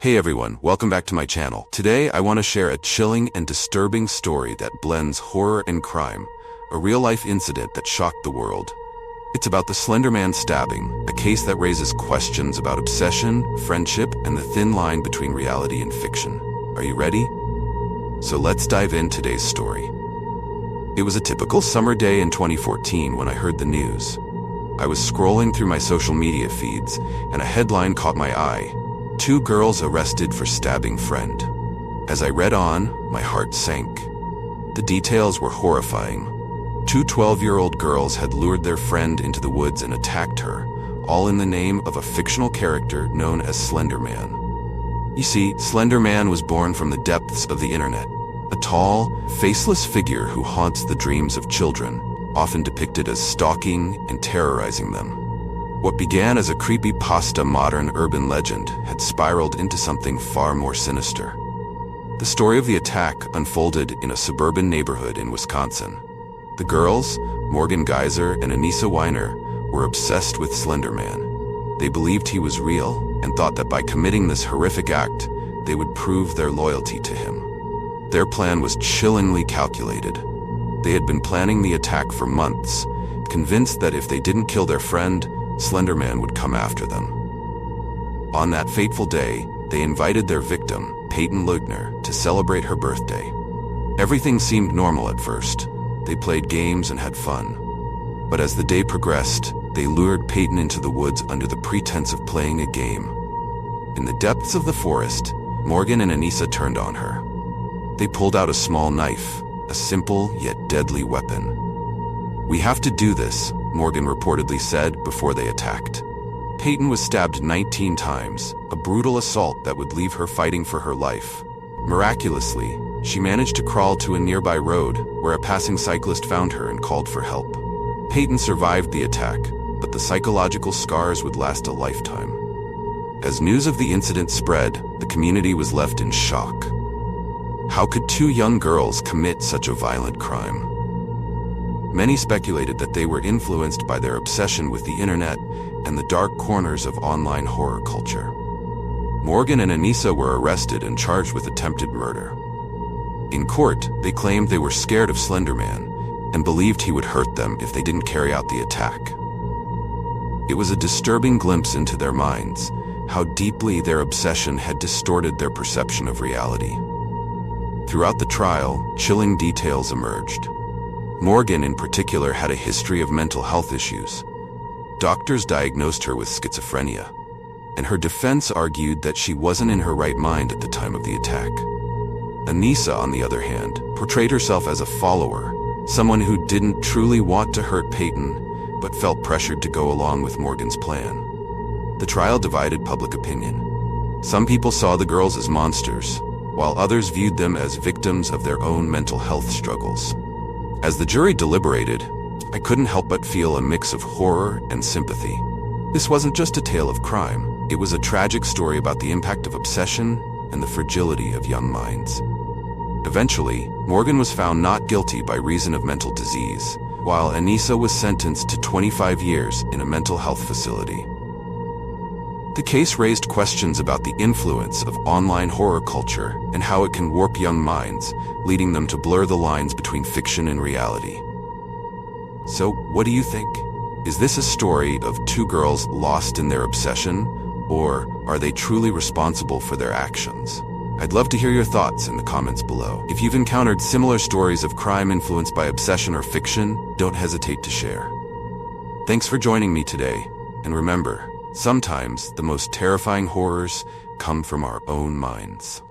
Hey everyone, welcome back to my channel. Today I want to share a chilling and disturbing story that blends horror and crime, a real-life incident that shocked the world. It's about the Slender Man stabbing, a case that raises questions about obsession, friendship, and the thin line between reality and fiction. Are you ready? So let's dive in today's story. It was a typical summer day in 2014 when I heard the news. I was scrolling through my social media feeds, and a headline caught my eye. 2 girls arrested for stabbing friend. As I read on, my heart sank. The details were horrifying. 2 12-year-old girls had lured their friend into the woods and attacked her, all in the name of a fictional character known as Slender Man. You see, Slender Man was born from the depths of the internet, a tall, faceless figure who haunts the dreams of children, often depicted as stalking and terrorizing them. What began as a creepypasta modern urban legend had spiraled into something far more sinister. The story of the attack unfolded in a suburban neighborhood in Wisconsin. The girls, Morgan Geyser and Anissa Weiner, were obsessed with Slender Man. They believed he was real and thought that by committing this horrific act, they would prove their loyalty to him. Their plan was chillingly calculated. They had been planning the attack for months, convinced that if they didn't kill their friend, Slender Man would come after them. On that fateful day, they invited their victim, Peyton Leutner, to celebrate her birthday. Everything seemed normal at first. They played games and had fun. But as the day progressed, they lured Peyton into the woods under the pretense of playing a game. In the depths of the forest, Morgan and Anissa turned on her. They pulled out a small knife, a simple yet deadly weapon. "We have to do this," Morgan reportedly said before they attacked. Peyton was stabbed 19 times, a brutal assault that would leave her fighting for her life. Miraculously, she managed to crawl to a nearby road where a passing cyclist found her and called for help. Peyton survived the attack, but the psychological scars would last a lifetime. As news of the incident spread, the community was left in shock. How could 2 young girls commit such a violent crime? Many speculated that they were influenced by their obsession with the internet and the dark corners of online horror culture. Morgan and Anissa were arrested and charged with attempted murder. In court, they claimed they were scared of Slender Man and believed he would hurt them if they didn't carry out the attack. It was a disturbing glimpse into their minds, how deeply their obsession had distorted their perception of reality. Throughout the trial, chilling details emerged. Morgan, in particular, had a history of mental health issues. Doctors diagnosed her with schizophrenia, and her defense argued that she wasn't in her right mind at the time of the attack. Anissa, on the other hand, portrayed herself as a follower, someone who didn't truly want to hurt Peyton, but felt pressured to go along with Morgan's plan. The trial divided public opinion. Some people saw the girls as monsters, while others viewed them as victims of their own mental health struggles. As the jury deliberated, I couldn't help but feel a mix of horror and sympathy. This wasn't just a tale of crime. It was a tragic story about the impact of obsession and the fragility of young minds. Eventually, Morgan was found not guilty by reason of mental disease, while Anissa was sentenced to 25 years in a mental health facility. The case raised questions about the influence of online horror culture and how it can warp young minds, leading them to blur the lines between fiction and reality. So, what do you think? Is this a story of 2 girls lost in their obsession, or are they truly responsible for their actions? I'd love to hear your thoughts in the comments below. If you've encountered similar stories of crime influenced by obsession or fiction, don't hesitate to share. Thanks for joining me today, and remember, sometimes the most terrifying horrors come from our own minds.